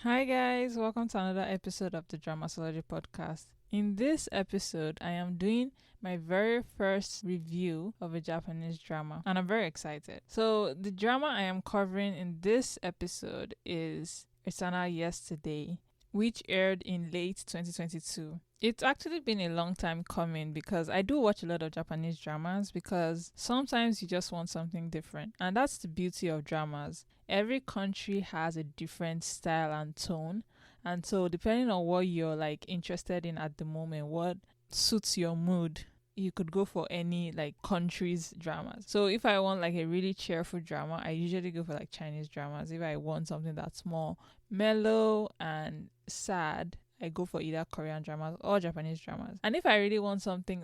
Hi guys, welcome to another episode of the Dramasology podcast. In this episode, I am doing my very first review of a Japanese drama and I'm very excited. So the drama I am covering in this episode is Eternal Yesterday, which aired in late 2022. It's actually been a long time coming because I do watch a lot of Japanese dramas because sometimes you just want something different. And that's the beauty of dramas. Every country has a different style and tone. And so depending on what you're interested in at the moment, what suits your mood, you could go for any country's dramas. So if I want a really cheerful drama, I usually go for Chinese dramas. If I want something that's more mellow and sad, I go for either Korean dramas or Japanese dramas. And if I really want something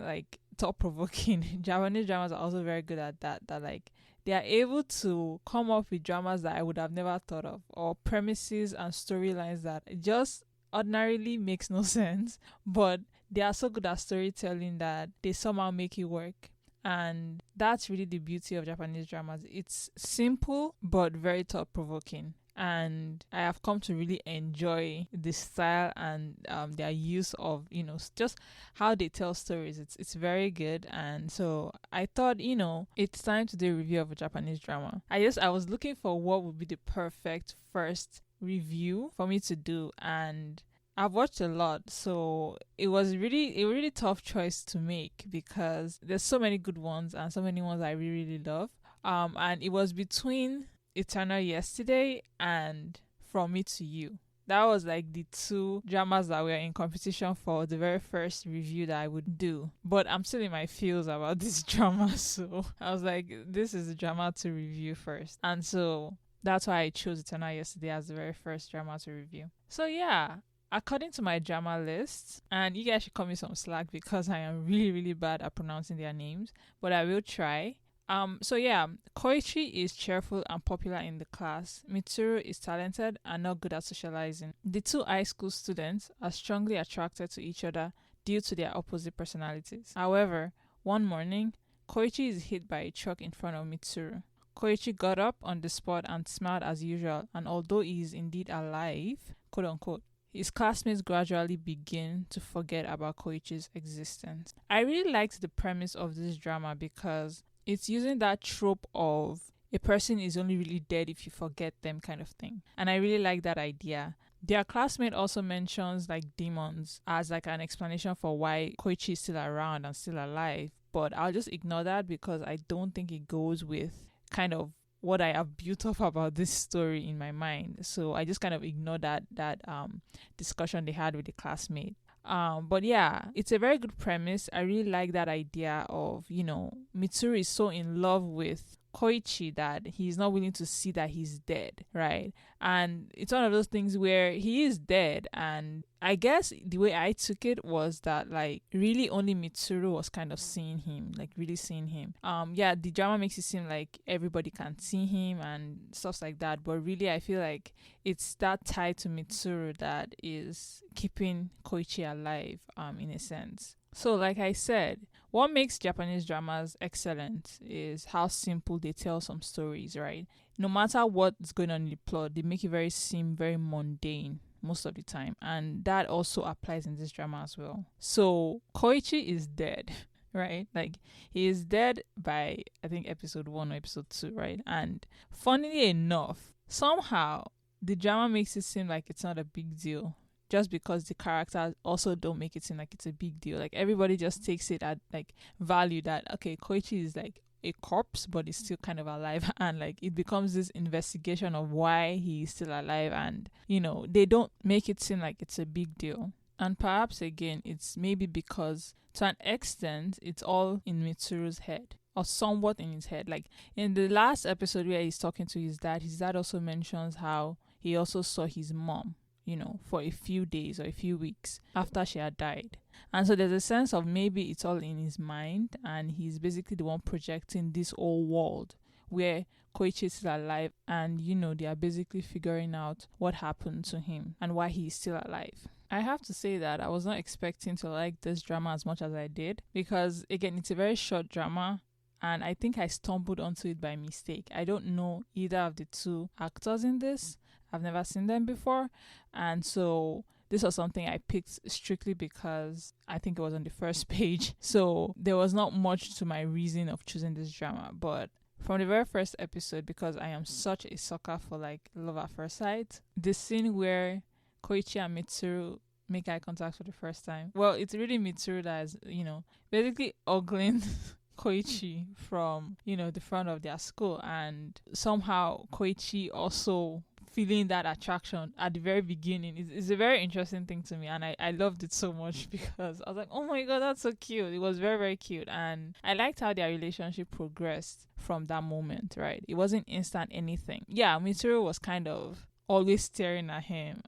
thought-provoking, Japanese dramas are also very good at that. They are able to come up with dramas that I would have never thought of, or premises and storylines that just ordinarily makes no sense, but they are so good at storytelling that they somehow make it work. And that's really the beauty of Japanese dramas. It's simple but very thought-provoking. And I have come to really enjoy the style and their use of, just how they tell stories. It's very good. And so I thought, it's time to do a review of a Japanese drama. I was looking for what would be the perfect first review for me to do, and I've watched a lot, so it was really a really tough choice to make because there's so many good ones and so many ones I really, really love. And it was between Eternal Yesterday and From Me to You. That was the two dramas that were in competition for the very first review that I would do. But I'm still in my feels about this drama, so I was like, this is the drama to review first. And so that's why I chose Eternal Yesterday as the very first drama to review. So yeah, according to my drama list, and you guys should cut me some slack because I am really, really bad at pronouncing their names, but I will try. Koichi is cheerful and popular in the class. Mitsuru is talented and not good at socializing. The two high school students are strongly attracted to each other due to their opposite personalities. However, one morning, Koichi is hit by a truck in front of Mitsuru. Koichi got up on the spot and smiled as usual, and although he is indeed alive, quote unquote, his classmates gradually begin to forget about Koichi's existence. I really liked the premise of this drama because it's using that trope of a person is only really dead if you forget them kind of thing. And I really like that idea. Their classmate also mentions demons as an explanation for why Koichi is still around and still alive. But I'll just ignore that because I don't think it goes with kind of what I have built up about this story in my mind. So I just kind of ignore that discussion they had with the classmate. But yeah, it's a very good premise. I really like that idea of, Mitsuru is so in love with Koichi that he's not willing to see that he's dead, right? And it's one of those things where he is dead, and I guess the way I took it was that really only Mitsuru was kind of seeing him, really seeing him. The drama makes it seem like everybody can see him and stuff like that, but really I feel like it's that tie to Mitsuru that is keeping Koichi alive, in a sense. So like I said, what makes Japanese dramas excellent is how simple they tell some stories, right? No matter what's going on in the plot, they make it seem very mundane most of the time. And that also applies in this drama as well. So Koichi is dead, right? He is dead by, I think, episode 1 or episode 2, right? And funnily enough, somehow the drama makes it seem like it's not a big deal, just because the characters also don't make it seem like it's a big deal. Everybody just takes it at value that, okay, Koichi is a corpse, but he's still kind of alive, and it becomes this investigation of why he's still alive, and they don't make it seem like it's a big deal. And perhaps again, it's maybe because to an extent it's all in Mitsuru's head, or somewhat in his head. In the last episode where he's talking to his dad also mentions how he also saw his mom, for a few days or a few weeks after she had died. And so there's a sense of maybe it's all in his mind, and he's basically the one projecting this whole world where Koichi is still alive, and they are basically figuring out what happened to him and why he's still alive. I have to say that I was not expecting to like this drama as much as I did because, again, it's a very short drama and I think I stumbled onto it by mistake. I don't know either of the two actors in this. I've never seen them before, and so this was something I picked strictly because I think it was on the first page. So there was not much to my reason of choosing this drama, but from the very first episode, because I am such a sucker for like love at first sight, the scene where Koichi and Mitsuru make eye contact for the first time. Well, it's really Mitsuru that is, basically ogling Koichi from, the front of their school, and somehow Koichi also feeling that attraction at the very beginning. It's a very interesting thing to me, and I loved it so much because I was like, oh my god, that's so cute. It was very, very cute, and I liked how their relationship progressed from that moment, right? It wasn't instant anything. Yeah, Mitsuru was kind of always staring at him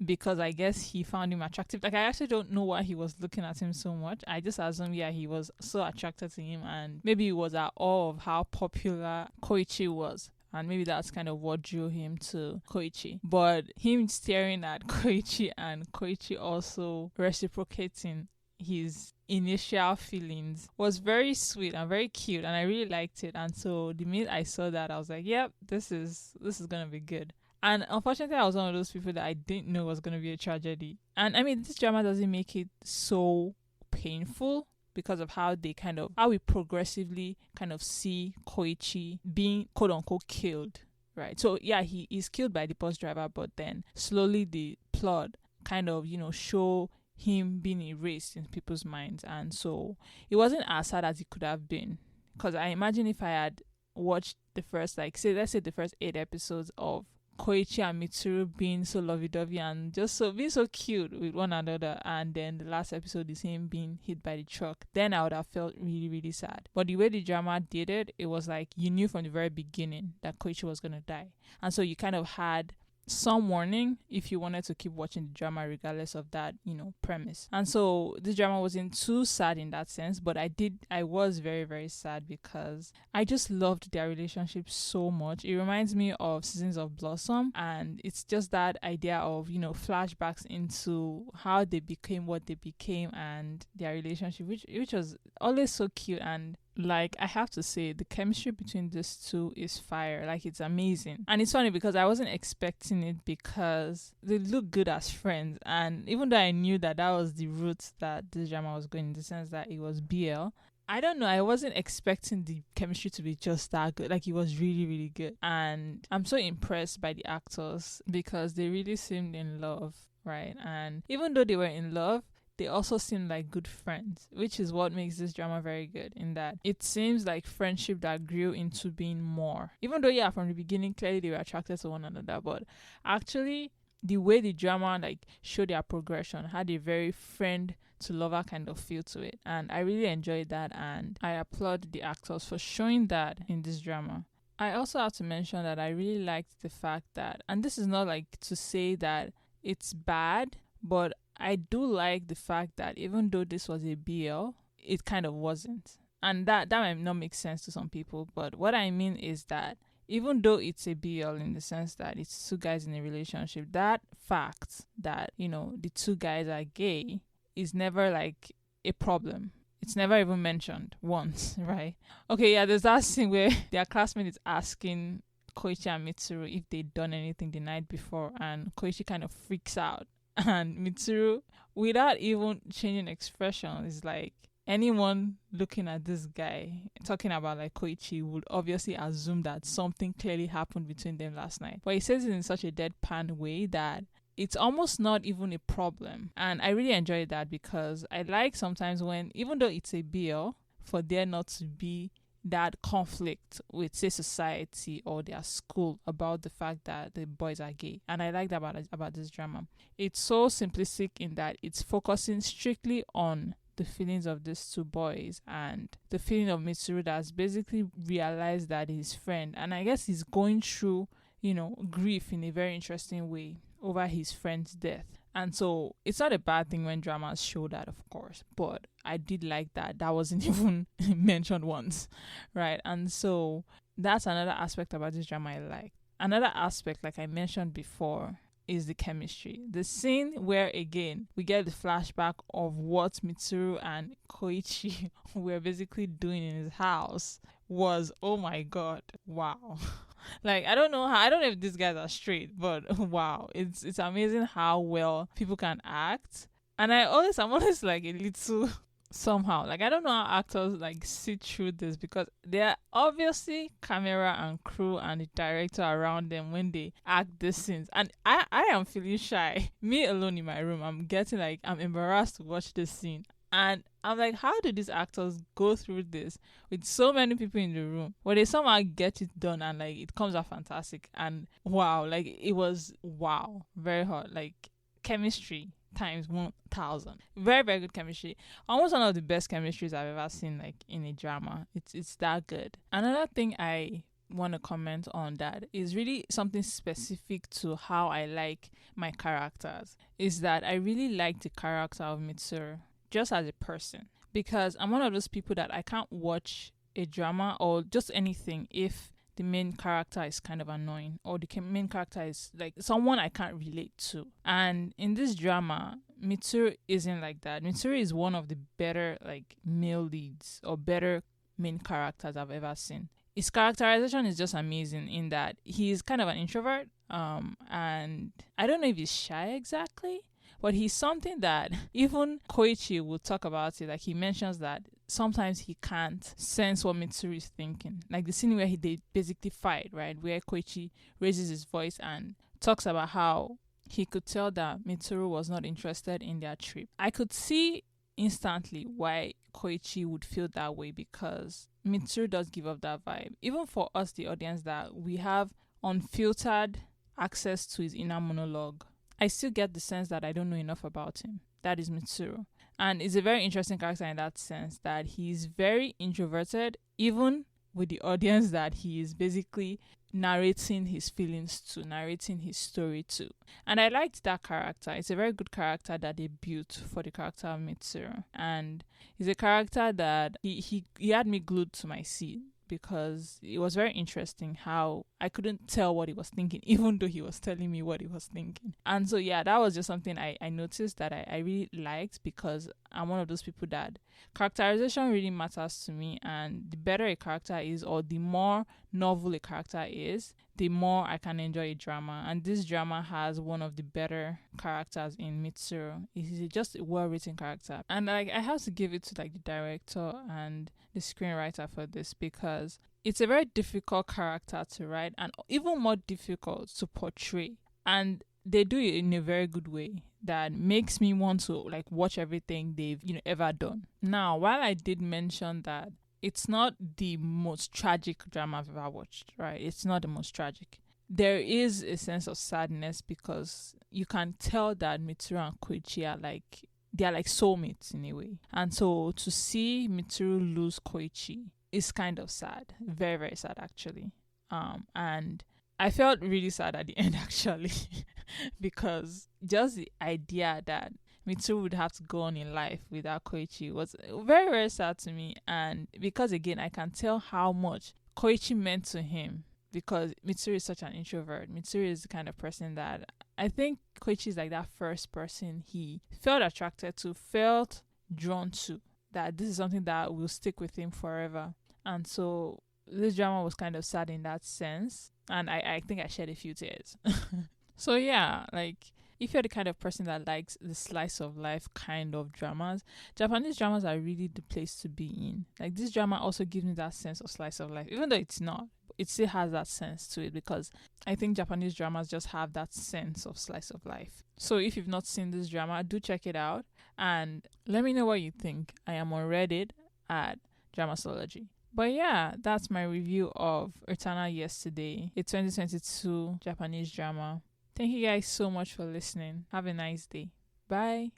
because I guess he found him attractive. Like, I actually don't know why he was looking at him so much. I just assume, he was so attracted to him, and maybe he was at awe of how popular Koichi was. And maybe that's kind of what drew him to Koichi. But him staring at Koichi and Koichi also reciprocating his initial feelings was very sweet and very cute, and I really liked it. And so the minute I saw that, I was like, yep, this is gonna be good. And unfortunately, I was one of those people that I didn't know was gonna be a tragedy. And I mean, this drama doesn't make it so painful because of how we progressively kind of see Koichi being quote unquote killed, right? So yeah, he is killed by the bus driver, but then slowly the plot kind of, show him being erased in people's minds. And so it wasn't as sad as it could have been, because I imagine if I had watched the first, let's say the first 8 episodes of Koichi and Mitsuru being so lovey-dovey and just being so cute with one another, and then the last episode is him being hit by the truck, then I would have felt really, really sad. But the way the drama did it, it was like you knew from the very beginning that Koichi was going to die, and so you kind of had some warning if you wanted to keep watching the drama regardless of that, premise. And so this drama wasn't too sad in that sense, but I was very, very sad because I just loved their relationship so much. It reminds me of Seasons of Blossom, and it's just that idea of, flashbacks into how they became what they became and their relationship, which was always so cute. And like, I have to say, the chemistry between these two is fire. Like, it's amazing. And it's funny because I wasn't expecting it because they look good as friends. And even though I knew that was the route that this drama was going, in the sense that it was BL, I don't know, I wasn't expecting the chemistry to be just that good. Like, it was really, really good. And I'm so impressed by the actors because they really seemed in love, right? And even though they were in love, they also seem like good friends, which is what makes this drama very good, in that it seems like friendship that grew into being more. Even though, from the beginning, clearly they were attracted to one another, but actually the way the drama showed their progression had a very friend to lover kind of feel to it. And I really enjoyed that, and I applaud the actors for showing that in this drama. I also have to mention that I really liked the fact that, and this is not to say that it's bad, but I do like the fact that even though this was a BL, it kind of wasn't. And that might not make sense to some people, but what I mean is that even though it's a BL in the sense that it's two guys in a relationship, that fact that, the two guys are gay is never a problem. It's never even mentioned once, right? Okay, yeah, there's that scene where their classmate is asking Koichi and Mitsuru if they'd done anything the night before, and Koichi kind of freaks out. And Mitsuru, without even changing expression, is like, anyone looking at this guy talking about Koichi would obviously assume that something clearly happened between them last night. But he says it in such a deadpan way that it's almost not even a problem. And I really enjoyed that because I like sometimes when, even though it's a BL, for there not to be that conflict with, say, society or their school about the fact that the boys are gay. And I like that about this drama. It's so simplistic in that it's focusing strictly on the feelings of these two boys and the feeling of Mitsuru that's basically realized that his friend, and I guess he's going through, grief in a very interesting way over his friend's death. And so it's not a bad thing when dramas show that, of course, but I did like that wasn't even mentioned once, right? And so that's another aspect about this drama I like. Another aspect, like I mentioned before, is the chemistry. The scene where, again, we get the flashback of what Mitsuru and Koichi were basically doing in his house was, oh my god, wow. Like, I don't know if these guys are straight, but wow, it's amazing how well people can act. And I'm always like a little somehow, like, I don't know how actors like sit through this, because there are obviously camera and crew and the director around them when they act these scenes, and I am feeling shy. Me alone in my room, I'm embarrassed to watch this scene. And I'm like, how do these actors go through this with so many people in the room, where they somehow get it done and like it comes out fantastic? And wow, like, it was wow, very hot, like, chemistry times 1000. Very, very good chemistry. Almost one of the best chemistries I've ever seen, like, in a drama. It's that good. Another thing I want to comment on that is really something specific to how I like my characters, is that I really like the character of Mitsuru just as a person, because I'm one of those people that I can't watch a drama or just anything if the main character is kind of annoying, or the main character is like someone I can't relate to. And in this drama, Mitsuru isn't like that. Mitsuru is one of the better like male leads or better main characters I've ever seen. His characterization is just amazing in that he's kind of an introvert, and I don't know if he's shy exactly, but he's something that even Koichi will talk about it. Like, he mentions that sometimes he can't sense what Mitsuru is thinking. Like the scene where they basically fight, right? Where Koichi raises his voice and talks about how he could tell that Mitsuru was not interested in their trip. I could see instantly why Koichi would feel that way, because Mitsuru does give off that vibe. Even for us, the audience, that we have unfiltered access to his inner monologue, I still get the sense that I don't know enough about him. That is Mitsuru. And it's a very interesting character in that sense, that he's very introverted, even with the audience that he is basically narrating his feelings to, narrating his story to. And I liked that character. It's a very good character that they built for the character of Mitsuru. And he's a character that he had me glued to my seat, because it was very interesting how I couldn't tell what he was thinking, even though he was telling me what he was thinking. And so, yeah, that was just something I noticed that I really liked, because I'm one of those people that characterization really matters to me. And the better a character is, or the more novel a character is, the more I can enjoy a drama. And this drama has one of the better characters in Mitsuru. He's just a well-written character. And like, I have to give it to like the director and the screenwriter for this, because it's a very difficult character to write and even more difficult to portray. And they do it in a very good way that makes me want to like watch everything they've ever done. Now, while I did mention that it's not the most tragic drama I've ever watched, right? It's not the most tragic. There is a sense of sadness, because you can tell that Mitsuru and Koichi are like, they're like soulmates in a way. And so to see Mitsuru lose Koichi is kind of sad. Very, very sad, actually. And I felt really sad at the end, actually, because just the idea that Mitsuru would have to go on in life without Koichi was very, very sad to me. And because, again, I can tell how much Koichi meant to him, because Mitsuru is such an introvert. Mitsuru is the kind of person that I think Koichi is like that first person he felt attracted to, felt drawn to, that this is something that will stick with him forever. And so this drama was kind of sad in that sense. And I think I shed a few tears. So yeah, like, if you're the kind of person that likes the slice of life kind of dramas, Japanese dramas are really the place to be in. Like, this drama also gives me that sense of slice of life, even though it's not. It still has that sense to it, because I think Japanese dramas just have that sense of slice of life. So if you've not seen this drama, do check it out and let me know what you think. I am on Reddit at Dramasology. But yeah, that's my review of Eternal Yesterday, a 2022 Japanese drama. Thank you guys so much for listening. Have a nice day. Bye.